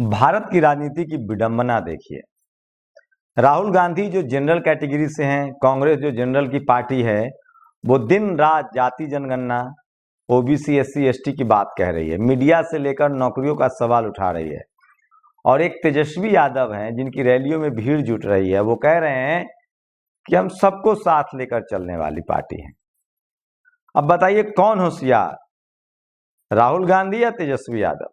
भारत की राजनीति की विडंबना देखिए। राहुल गांधी जो जनरल कैटेगरी से हैं, कांग्रेस जो जनरल की पार्टी है, वो दिन रात जाति जनगणना, ओबीसी एससी एसटी की बात कह रही है, मीडिया से लेकर नौकरियों का सवाल उठा रही है। और एक तेजस्वी यादव हैं जिनकी रैलियों में भीड़ जुट रही है, वो कह रहे हैं कि हम सबको साथ लेकर चलने वाली पार्टी है। अब बताइए कौन होशियार, राहुल गांधी या तेजस्वी यादव?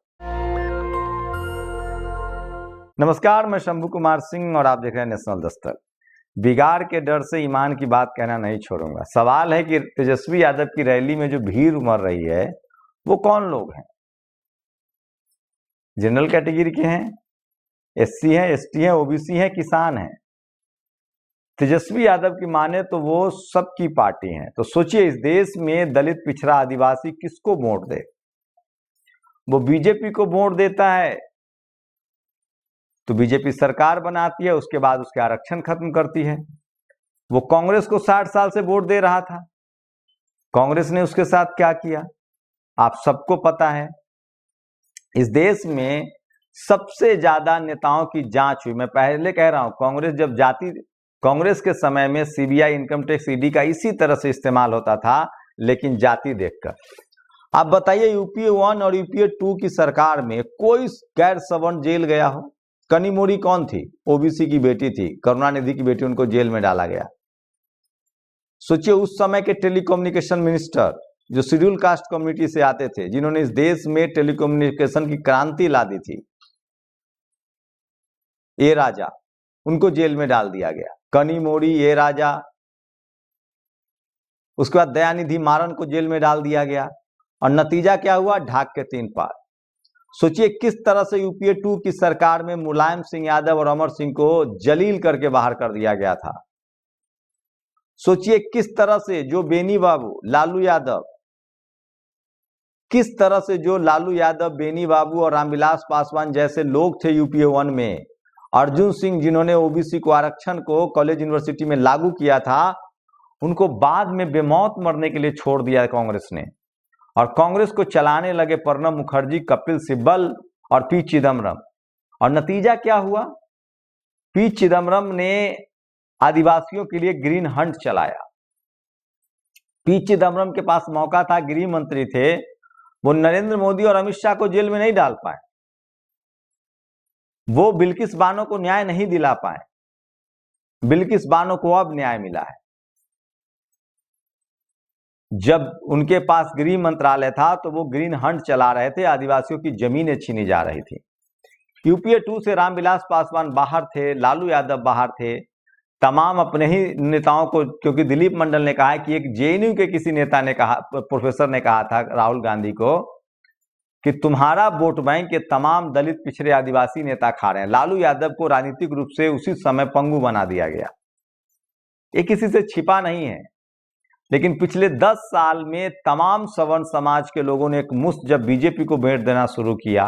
नमस्कार, मैं शंभू कुमार सिंह और आप देख रहे हैं नेशनल दस्तक। बिगाड़ के डर से ईमान की बात कहना नहीं छोड़ूंगा। सवाल है कि तेजस्वी यादव की रैली में जो भीड़ उमड़ रही है वो कौन लोग हैं? जनरल कैटेगरी के हैं, एससी हैं, एसटी हैं, ओबीसी हैं, किसान हैं। तेजस्वी यादव की माने तो वो सबकी पार्टी है। तो सोचिए, इस देश में दलित, पिछड़ा, आदिवासी किसको वोट दे? वो बीजेपी को वोट देता है तो बीजेपी सरकार बनाती है, उसके बाद उसके आरक्षण खत्म करती है। वो कांग्रेस को 60 साल से वोट दे रहा था, कांग्रेस ने उसके साथ क्या किया आप सबको पता है। इस देश में सबसे ज्यादा नेताओं की जांच हुई। मैं पहले कह रहा हूं, कांग्रेस के समय में सीबीआई, इनकम टैक्स, ईडी का इसी तरह से इस्तेमाल होता था, लेकिन जाति देखकर। आप बताइए, यूपीए 1 और यूपीए 2 की सरकार में कोई गैर सवर्ण जेल गया हो? कनिमोड़ी कौन थी? ओबीसी की बेटी थी, करुणानिधि की बेटी, उनको जेल में डाला गया। सोचिए, उस समय के टेलीकम्युनिकेशन मिनिस्टर जो शेड्यूल कास्ट कम्युनिटी से आते थे, जिन्होंने इस देश में टेलीकम्युनिकेशन की क्रांति ला दी थी, ए राजा, उनको जेल में डाल दिया गया। कनिमोड़ी, ए राजा, उसके बाद दयानिधि मारन को जेल में डाल दिया गया। और नतीजा क्या हुआ? ढाक के 3 पार। सोचिए किस तरह से यूपीए 2 की सरकार में मुलायम सिंह यादव और अमर सिंह को जलील करके बाहर कर दिया गया था। सोचिए किस तरह से जो बेनी बाबू, लालू यादव, किस तरह से जो लालू यादव, बेनी बाबू और रामविलास पासवान जैसे लोग थे यूपीए 1 में, अर्जुन सिंह जिन्होंने ओबीसी को, आरक्षण को कॉलेज यूनिवर्सिटी में लागू किया था, उनको बाद में बेमौत मरने के लिए छोड़ दिया कांग्रेस ने। और कांग्रेस को चलाने लगे प्रणब मुखर्जी, कपिल सिब्बल और पी चिदम्बरम। और नतीजा क्या हुआ? पी चिदम्बरम ने आदिवासियों के लिए ग्रीन हंट चलाया। पी चिदम्बरम के पास मौका था, गृह मंत्री थे, वो नरेंद्र मोदी और अमित शाह को जेल में नहीं डाल पाए, वो बिल्किस बानो को न्याय नहीं दिला पाए। बिल्किस बानो को अब न्याय मिला है। जब उनके पास गृह मंत्रालय था तो वो ग्रीन हंट चला रहे थे, आदिवासियों की जमीनें छीनी जा रही थी। यूपीए 2 से रामविलास पासवान बाहर थे, लालू यादव बाहर थे, तमाम अपने ही नेताओं को, क्योंकि दिलीप मंडल ने कहा कि एक जेएनयू के किसी नेता ने कहा, प्रोफेसर ने कहा था राहुल गांधी को कि तुम्हारा वोट बैंक के तमाम दलित, पिछड़े, आदिवासी नेता खा रहे हैं। लालू यादव को राजनीतिक रूप से उसी समय पंगु बना दिया गया। ये किसी से छिपा नहीं है। लेकिन पिछले 10 साल में तमाम सवर्ण समाज के लोगों ने एक मुश्त जब बीजेपी को वोट देना शुरू किया,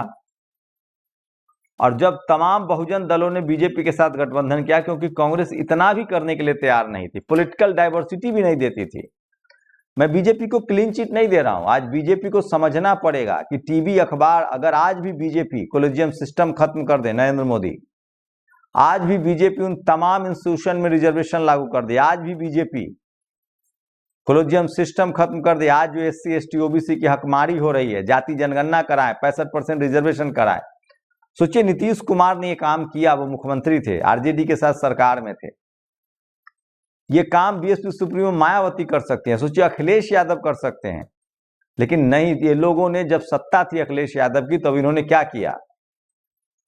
और जब तमाम बहुजन दलों ने बीजेपी के साथ गठबंधन किया, क्योंकि कांग्रेस इतना भी करने के लिए तैयार नहीं थी, पॉलिटिकल डाइवर्सिटी भी नहीं देती थी। मैं बीजेपी को क्लीन चिट नहीं दे रहा हूं। आज बीजेपी को समझना पड़ेगा कि टीवी, अखबार, अगर आज भी बीजेपी कॉलेजियम सिस्टम खत्म कर दे, नरेंद्र मोदी, आज भी बीजेपी उन तमाम इंस्टीट्यूशन में रिजर्वेशन लागू कर दे, आज भी बीजेपी कॉलेजियम सिस्टम खत्म कर दे, आज जो एससी एसटी ओबीसी की हकमारी हो रही है, जाति जनगणना कराए, 65% रिजर्वेशन कराए। सोचिए, नीतीश कुमार ने ये काम किया, वो मुख्यमंत्री थे, आरजेडी के साथ सरकार में थे। ये काम बीएसपी सुप्रीमो मायावती कर सकते हैं, सोचिए अखिलेश यादव कर सकते हैं, लेकिन नहीं। ये लोगों ने, जब सत्ता थी अखिलेश यादव की, तब इन्होंने क्या किया?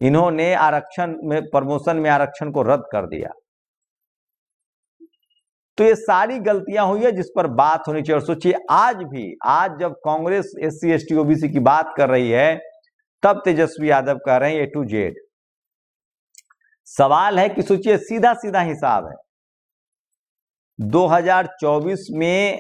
इन्होंने आरक्षण में, प्रमोशन में आरक्षण को रद्द कर दिया। तो ये सारी गलतियां हुई है जिस पर बात होनी चाहिए। और सोचिए आज जब कांग्रेस एससी एसटी ओबीसी की बात कर रही है, तब तेजस्वी यादव कह रहे हैं ए टू जेड। सवाल है कि सोचिए, सीधा सीधा हिसाब है, 2024 में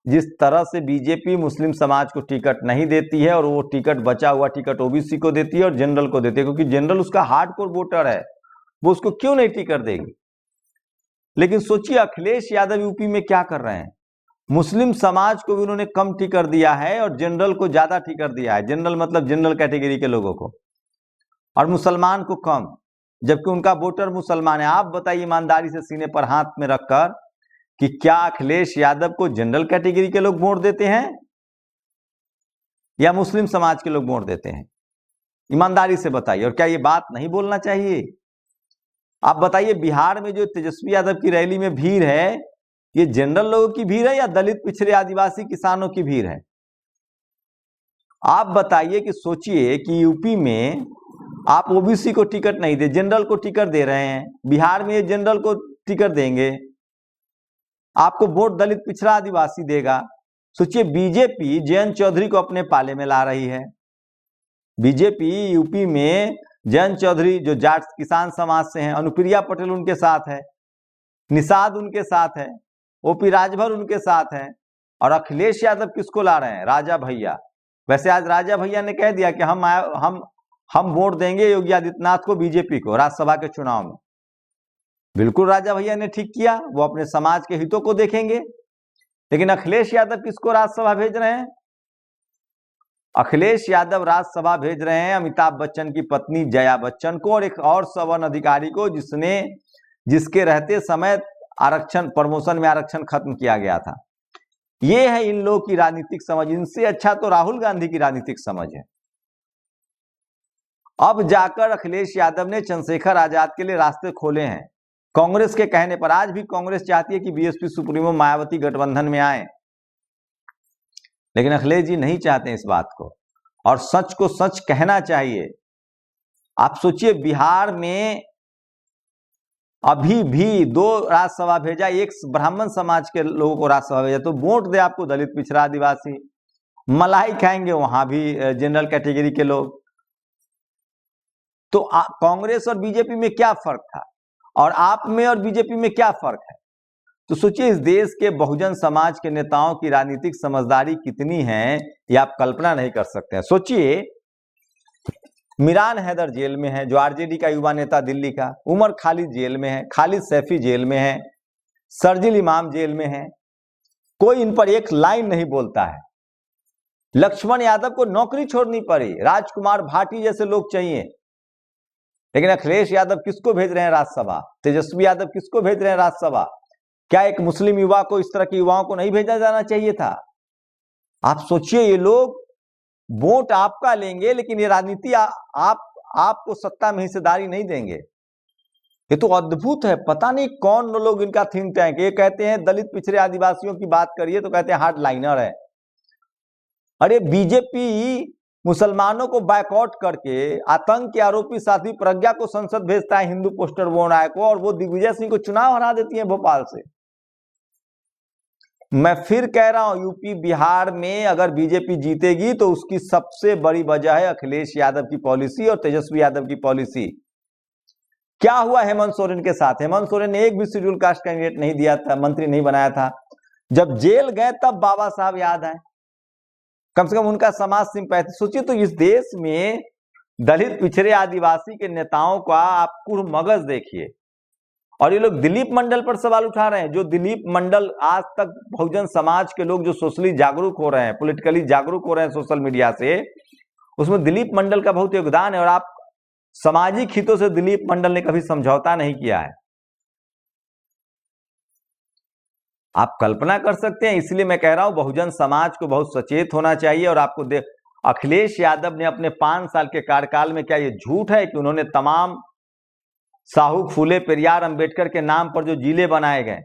जिस तरह से बीजेपी मुस्लिम समाज को टिकट नहीं देती है, और वो टिकट, बचा हुआ टिकट ओबीसी को देती है और जनरल को देती है, क्योंकि जनरल उसका हार्डकोर वोटर है, वो उसको क्यों नहीं टिकट देगी? लेकिन सोचिए अखिलेश यादव यूपी में क्या कर रहे हैं, मुस्लिम समाज को भी उन्होंने कम टिकट दिया है और जनरल को ज्यादा टिकट दिया है। जनरल मतलब जनरल कैटेगरी के लोगों को। और मुसलमान को कम, जबकि उनका वोटर मुसलमान है। आप बताइए ईमानदारी से सीने पर हाथ में रखकर कि क्या अखिलेश यादव को जनरल कैटेगरी के लोग वोट देते हैं या मुस्लिम समाज के लोग वोट देते हैं? ईमानदारी से बताइए। और क्या ये बात नहीं बोलना चाहिए? आप बताइए, बिहार में जो तेजस्वी यादव की रैली में भीड़ है, ये जनरल लोगों की भीड़ है या दलित पिछड़े आदिवासी किसानों की भीड़ है? आप बताइए कि सोचिए कि यूपी में आप ओबीसी को टिकट नहीं दे, जनरल को टिकट दे रहे हैं, बिहार में ये जनरल को टिकट देंगे, आपको वोट दलित पिछड़ा आदिवासी देगा। सोचिए, बीजेपी जयंत चौधरी को अपने पाले में ला रही है। बीजेपी यूपी में जयंत चौधरी जो जाट किसान समाज से हैं, अनुप्रिया पटेल उनके साथ है, निषाद उनके साथ है, ओपी राजभर उनके साथ है, और अखिलेश यादव किसको ला रहे हैं? राजा भैया। वैसे आज राजा भैया ने कह दिया कि हम वोट देंगे योगी आदित्यनाथ को, बीजेपी को, राज्यसभा के चुनाव में। बिल्कुल राजा भैया ने ठीक किया, वो अपने समाज के हितों को देखेंगे। लेकिन अखिलेश यादव किसको राज्यसभा भेज रहे हैं? अखिलेश यादव राज्यसभा भेज रहे हैं अमिताभ बच्चन की पत्नी जया बच्चन को और एक और सवर्ण अधिकारी को जिसके रहते समय आरक्षण, प्रमोशन में आरक्षण खत्म किया गया था। ये है इन लोगों की राजनीतिक समझ। इनसे अच्छा तो राहुल गांधी की राजनीतिक समझ है। अब जाकर अखिलेश यादव ने चंद्रशेखर आजाद के लिए रास्ते खोले हैं कांग्रेस के कहने पर। आज भी कांग्रेस चाहती है कि बीएसपी सुप्रीमो मायावती गठबंधन में आए, लेकिन अखिलेश जी नहीं चाहते इस बात को, और सच को सच कहना चाहिए। आप सोचिए, बिहार में अभी भी 2 राज्यसभा भेजा, एक ब्राह्मण समाज के लोगों को राज्यसभा भेजा, तो वोट दे आपको दलित पिछड़ा आदिवासी। मलाई खाएंगे वहां भी जनरल कैटेगरी के लोग। तो कांग्रेस और बीजेपी में क्या फर्क था, और आप में और बीजेपी में क्या फर्क है? तो सोचिए, इस देश के बहुजन समाज के नेताओं की राजनीतिक समझदारी कितनी है, ये आप कल्पना नहीं कर सकते हैं। सोचिए, मिरान हैदर जेल में है, जो आरजेडी का युवा नेता दिल्ली का। उमर खालिद जेल में है, खालिद सैफी जेल में है, शर्जिल इमाम जेल में है। कोई इन पर एक लाइन नहीं बोलता है। लक्ष्मण यादव को नौकरी छोड़नी पड़ी, राजकुमार भाटी जैसे लोग चाहिए। लेकिन अखिलेश यादव किसको भेज रहे हैं राज्यसभा? तेजस्वी यादव किसको भेज रहे हैं राज्यसभा? क्या एक मुस्लिम युवा को, इस तरह के युवाओं को नहीं भेजा जाना चाहिए था? आप सोचिए, ये लोग वोट आपका लेंगे, लेकिन ये राजनीति आपको सत्ता में हिस्सेदारी नहीं देंगे। ये तो अद्भुत है। पता नहीं कौन लोग इनका थिंक टैंक। ये कहते हैं दलित पिछड़े आदिवासियों की बात करिए तो कहते हैं हार्ड लाइनर है। अरे बीजेपी मुसलमानों को बायकॉट करके आतंक के आरोपी साथी प्रज्ञा को संसद भेजता है, हिंदू पोस्टर बोर्ड को, और वो दिग्विजय सिंह को चुनाव हरा देती है भोपाल से। मैं फिर कह रहा हूं, यूपी बिहार में अगर बीजेपी जीतेगी तो उसकी सबसे बड़ी वजह है अखिलेश यादव की पॉलिसी और तेजस्वी यादव की पॉलिसी। क्या हुआ हेमंत सोरेन के साथ? हेमंत सोरेन ने एक भी शेड्यूल कास्ट कैंडिडेट नहीं दिया था, मंत्री नहीं बनाया था। जब जेल गए तब बाबा साहब याद आए, कम से कम उनका समाज सिंपैथी। सोचिए, तो इस देश में दलित पिछड़े आदिवासी के नेताओं का आप कुल मगज देखिए। और ये लोग दिलीप मंडल पर सवाल उठा रहे हैं। जो दिलीप मंडल, आज तक बहुजन समाज के लोग जो सोशली जागरूक हो रहे हैं, पॉलिटिकली जागरूक हो रहे हैं सोशल मीडिया से, उसमें दिलीप मंडल का बहुत योगदान है। और आप सामाजिक हितों से दिलीप मंडल ने कभी समझौता नहीं किया है। आप कल्पना कर सकते हैं। इसलिए मैं कह रहा हूं, बहुजन समाज को बहुत सचेत होना चाहिए। और आपको अखिलेश यादव ने अपने 5 साल के कार्यकाल में, क्या ये झूठ है कि उन्होंने तमाम साहू फूले पेरियार अंबेडकर के नाम पर जो जिले बनाए गए,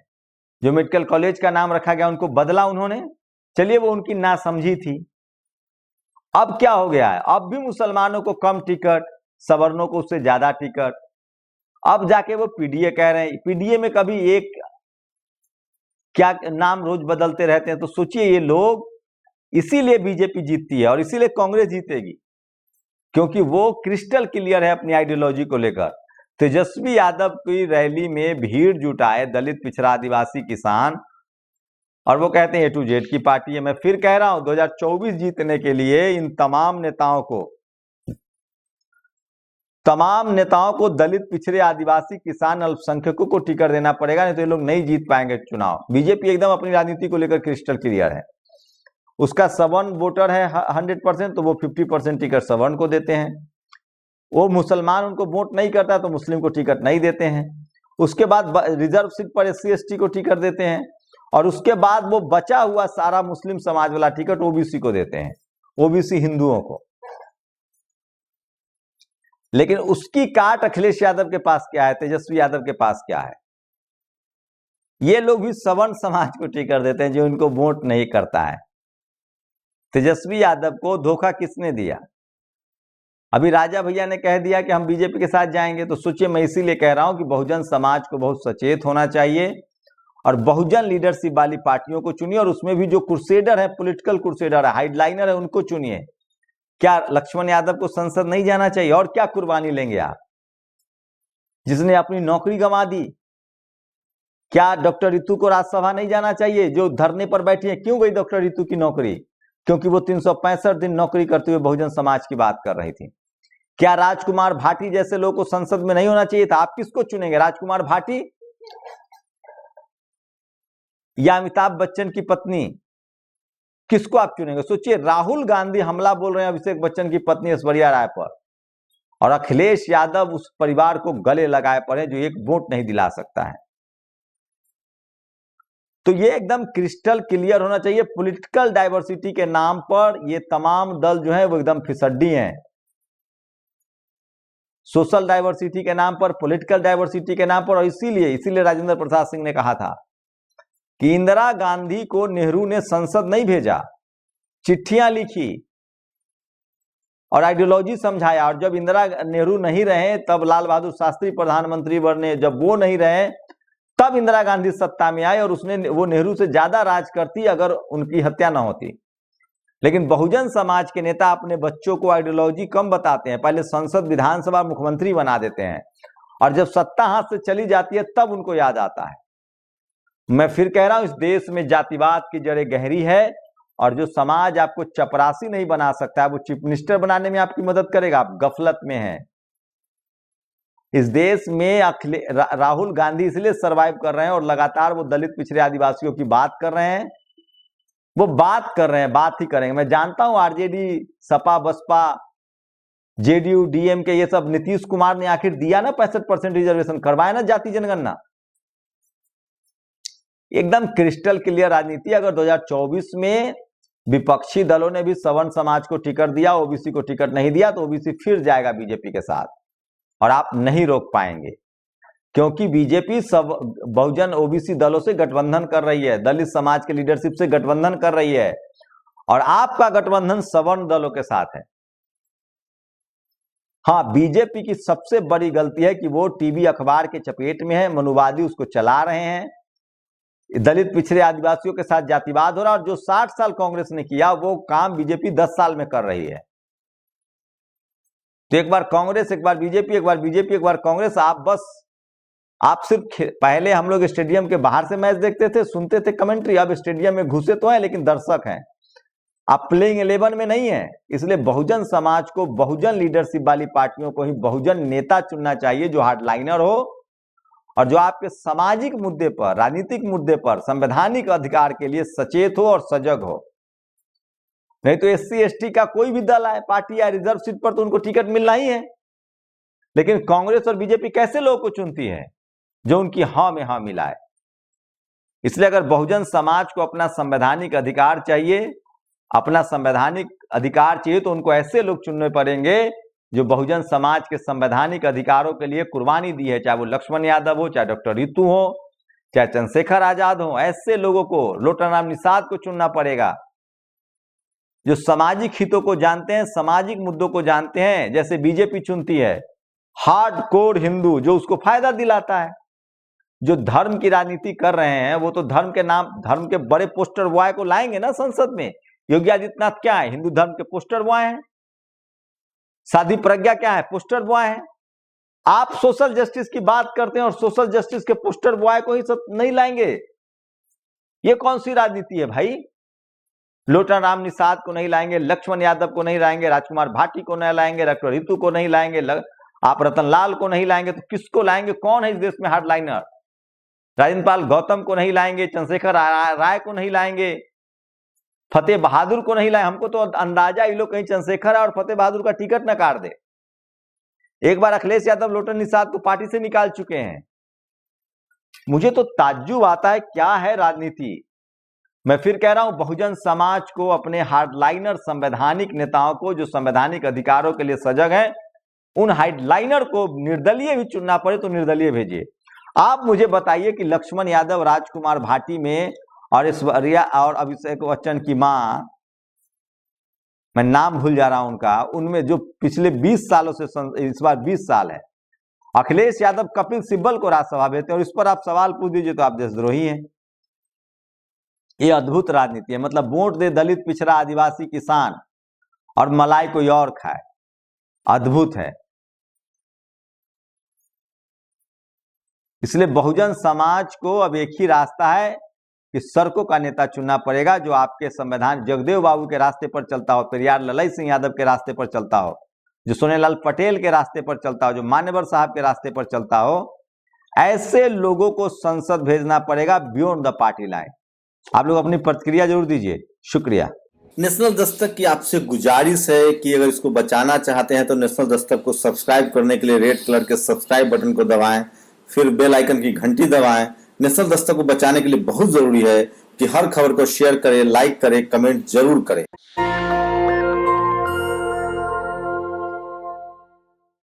जो मेडिकल कॉलेज का नाम रखा गया, उनको बदला उन्होंने? चलिए, वो उनकी नासमझी थी। अब क्या हो गया है? अब भी मुसलमानों को कम टिकट, सवर्णों को उससे ज्यादा टिकट। अब जाके वो पीडीए कह रहे हैं। पीडीए में कभी एक क्या नाम रोज बदलते रहते हैं। तो सोचिए, ये लोग, इसीलिए बीजेपी जीतती है और इसीलिए कांग्रेस जीतेगी, क्योंकि वो क्रिस्टल क्लियर है अपनी आइडियोलॉजी को लेकर। तेजस्वी यादव की रैली में भीड़ जुटाए दलित पिछड़ा आदिवासी किसान, और वो कहते हैं A to Z की पार्टी है। मैं फिर कह रहा हूं, 2024 जीतने के लिए इन तमाम नेताओं को दलित पिछड़े आदिवासी किसान अल्पसंख्यकों को टिकट देना पड़ेगा, नहीं तो ये लोग नहीं जीत पाएंगे चुनाव। बीजेपी एकदम अपनी राजनीति को लेकर क्रिस्टल क्लियर है। उसका सवर्ण वोटर है 100%, तो वो 50% टिकट सवर्ण को देते हैं। वो मुसलमान उनको वोट नहीं करता तो मुस्लिम को टिकट नहीं देते हैं। उसके बाद रिजर्व सीट पर SC ST को टिकट देते हैं, और उसके बाद वो बचा हुआ सारा मुस्लिम समाज वाला टिकट OBC को देते हैं, OBC हिंदुओं को। लेकिन उसकी काट अखिलेश यादव के पास क्या है, तेजस्वी यादव के पास क्या है? ये लोग भी सवर्ण समाज को टिकट देते हैं जो इनको वोट नहीं करता है। तेजस्वी यादव को धोखा किसने दिया? अभी राजा भैया ने कह दिया कि हम बीजेपी के साथ जाएंगे, तो सोचिए, मैं इसीलिए कह रहा हूं कि बहुजन समाज को बहुत सचेत होना चाहिए और बहुजन लीडरशिप वाली पार्टियों को चुनिए, और उसमें भी जो क्रूसेडर है, पॉलिटिकल क्रूसेडर है, हाइडलाइनर है, उनको चुनिए। क्या लक्ष्मण यादव को संसद नहीं जाना चाहिए? और क्या कुर्बानी लेंगे आप, जिसने अपनी नौकरी गंवा दी? क्या डॉक्टर रितु को राज्यसभा नहीं जाना चाहिए, जो धरने पर बैठी है? क्यों गई डॉक्टर रितु की नौकरी? क्योंकि वो 365 दिन नौकरी करते हुए बहुजन समाज की बात कर रही थी। क्या राजकुमार भाटी जैसे लोगों को संसद में नहीं होना चाहिए था? आप किसको चुनेंगे, राजकुमार भाटी या अमिताभ बच्चन की पत्नी? किसको आप चुनेंगे? सोचिए, राहुल गांधी हमला बोल रहे हैं अभिषेक बच्चन की पत्नी ऐश्वर्या राय पर, और अखिलेश यादव उस परिवार को गले लगाए पड़े जो एक वोट नहीं दिला सकता है। तो ये एकदम क्रिस्टल क्लियर होना चाहिए। पॉलिटिकल डाइवर्सिटी के नाम पर ये तमाम दल जो है वो एकदम फिसड्डी हैं। सोशल डाइवर्सिटी के नाम पर, पॉलिटिकल डाइवर्सिटी के नाम पर। और इसीलिए राजेंद्र प्रसाद सिंह ने कहा था कि इंदिरा गांधी को नेहरू ने संसद नहीं भेजा, चिट्ठियां लिखी और आइडियोलॉजी समझाया, और जब इंदिरा नेहरू नहीं रहे तब लाल बहादुर शास्त्री प्रधानमंत्री बने, जब वो नहीं रहे तब इंदिरा गांधी सत्ता में आए, और वो नेहरू से ज्यादा राज करती अगर उनकी हत्या ना होती। लेकिन बहुजन समाज के नेता अपने बच्चों को आइडियोलॉजी कम बताते हैं, पहले संसद, विधानसभा, मुख्यमंत्री बना देते हैं, और जब सत्ता हाथ से चली जाती है तब उनको याद आता है। मैं फिर कह रहा हूं, इस देश में जातिवाद की जड़ें गहरी है, और जो समाज आपको चपरासी नहीं बना सकता है वो चीफ मिनिस्टर बनाने में आपकी मदद करेगा। आप गफलत में हैं। इस देश में राहुल गांधी इसलिए सरवाइव कर रहे हैं और लगातार वो दलित, पिछड़े, आदिवासियों की बात कर रहे हैं। वो बात कर रहे हैं, बात ही करेंगे। मैं जानता हूं RJD, Sapa, Basapa, JDU, DMK, ये सब, नीतीश कुमार ने आखिर दिया ना 65% रिजर्वेशन, करवाया ना जाति जनगणना। एकदम क्रिस्टल क्लियर राजनीति। अगर 2024 में विपक्षी दलों ने भी सवर्ण समाज को टिकट दिया, ओबीसी को टिकट नहीं दिया, तो ओबीसी फिर जाएगा बीजेपी के साथ, और आप नहीं रोक पाएंगे, क्योंकि बीजेपी सब बहुजन ओबीसी दलों से गठबंधन कर रही है, दलित समाज के लीडरशिप से गठबंधन कर रही है, और आपका गठबंधन सवर्ण दलों के साथ है। हाँ, बीजेपी की सबसे बड़ी गलती है कि वो टीवी अखबार के चपेट में है, मनुवादी उसको चला रहे हैं, दलित, पिछड़े, आदिवासियों के साथ जातिवाद हो रहा है, और जो 60 साल कांग्रेस ने किया वो काम बीजेपी 10 साल में कर रही है। तो एक बार कांग्रेस, एक बार बीजेपी, एक बार बीजेपी, एक बार कांग्रेस। आप सिर्फ, पहले हम लोग स्टेडियम के बाहर से मैच देखते थे, सुनते थे कमेंट्री, अब स्टेडियम में घुसे तो हैं लेकिन दर्शक हैं, आप प्लेइंग 11 में नहीं है। इसलिए बहुजन समाज को, बहुजन लीडरशिप वाली पार्टियों को ही बहुजन नेता चुनना चाहिए, जो हार्डलाइनर हो और जो आपके सामाजिक मुद्दे पर, राजनीतिक मुद्दे पर, संवैधानिक अधिकार के लिए सचेत हो और सजग हो। नहीं तो SC ST का कोई भी दल आए, पार्टी या रिजर्व सीट पर, तो उनको टिकट मिलना ही है। लेकिन कांग्रेस और बीजेपी कैसे लोगों को चुनती है? जो उनकी हाँ में हाँ मिलाए। इसलिए अगर बहुजन समाज को अपना संवैधानिक अधिकार चाहिए, अपना संवैधानिक अधिकार चाहिए, तो उनको ऐसे लोग चुनने पड़ेंगे जो बहुजन समाज के संवैधानिक अधिकारों के लिए कुर्बानी दी है, चाहे वो लक्ष्मण यादव हो, चाहे डॉक्टर रितु हो, चाहे चंद्रशेखर आजाद हो। ऐसे लोगों को, लोटाराम निषाद को चुनना पड़ेगा, जो सामाजिक हितों को जानते हैं, सामाजिक मुद्दों को जानते हैं। जैसे बीजेपी चुनती है हार्डकोर हिंदू, जो उसको फायदा दिलाता है। जो धर्म की राजनीति कर रहे हैं वो तो धर्म के नाम, धर्म के बड़े पोस्टर बॉय को लाएंगे ना संसद में। योगी आदित्यनाथ क्या है? हिंदू धर्म के पोस्टर बॉय हैं। साध्वी प्रज्ञा क्या है? पोस्टर बॉय है। आप सोशल जस्टिस की बात करते हैं और सोशल जस्टिस के पोस्टर बॉय को ही सब नहीं लाएंगे। ये कौन सी राजनीति है भाई? लोटाराम निषाद को नहीं लाएंगे, लक्ष्मण यादव को नहीं लाएंगे, राजकुमार भाटी को नहीं लाएंगे, डॉक्टर रितु को नहीं लाएंगे, आप रतन लाल को नहीं लाएंगे, तो किसको लाएंगे? कौन है इस देश में हार्डलाइनर? राजेंद्र पाल गौतम को नहीं लाएंगे, चंद्रशेखर राय को नहीं लाएंगे, फतेह बहादुर को नहीं लाए। हमको तो अंदाजा ये लोग कहीं चंद्रशेखर और फतेह बहादुर का टिकट न काट दे। एक बार अखिलेश यादव लोटन निषाद को पार्टी से निकाल चुके हैं। मुझे तो ताज्जुब आता है, क्या है राजनीति। मैं फिर कह रहा हूं, बहुजन समाज को, अपने हार्डलाइनर संवैधानिक नेताओं को जो संवैधानिक अधिकारों के लिए सजग हैं, उन हार्डलाइनर को निर्दलीय भी चुनना पड़े तो निर्दलीय भेजिए। आप मुझे बताइए कि लक्ष्मण यादव, राजकुमार भाटी में और ऐश्वर्या और अभिषेक बच्चन की मां, मैं नाम भूल जा रहा हूं उनका, उनमें जो पिछले 20 सालों से, इस बार 20 साल है, अखिलेश यादव कपिल सिब्बल को राज्यसभा भेजते हैं और इस पर आप सवाल पूछ दीजिए तो आप देशद्रोही हैं। ये अद्भुत राजनीति है। मतलब वोट दे दलित, पिछड़ा, आदिवासी, किसान और मलाई कोई और खाए। अद्भुत है। इसलिए बहुजन समाज को अब एक ही रास्ता है कि सड़कों का नेता चुनना पड़ेगा, जो आपके संविधान, जगदेव बाबू के रास्ते पर चलता हो, पेरियार ललई सिंह यादव के रास्ते पर चलता हो, जो सोनेलाल पटेल के रास्ते पर चलता हो, जो मान्यवर साहब के रास्ते पर चलता हो। ऐसे लोगों को संसद भेजना पड़ेगा, बियॉन्ड द पार्टी लाइन। आप लोग अपनी प्रतिक्रिया जरूर दीजिए। शुक्रिया। नेशनल दस्तक की आपसे गुजारिश है कि अगर इसको बचाना चाहते हैं तो नेशनल दस्तक को सब्सक्राइब करने के लिए रेड कलर के सब्सक्राइब बटन को दबाएं, फिर बेल आइकन की घंटी दबाएं। नेशनल दस्तक को बचाने के लिए बहुत जरूरी है कि हर खबर को शेयर करें, लाइक करें, कमेंट जरूर करें।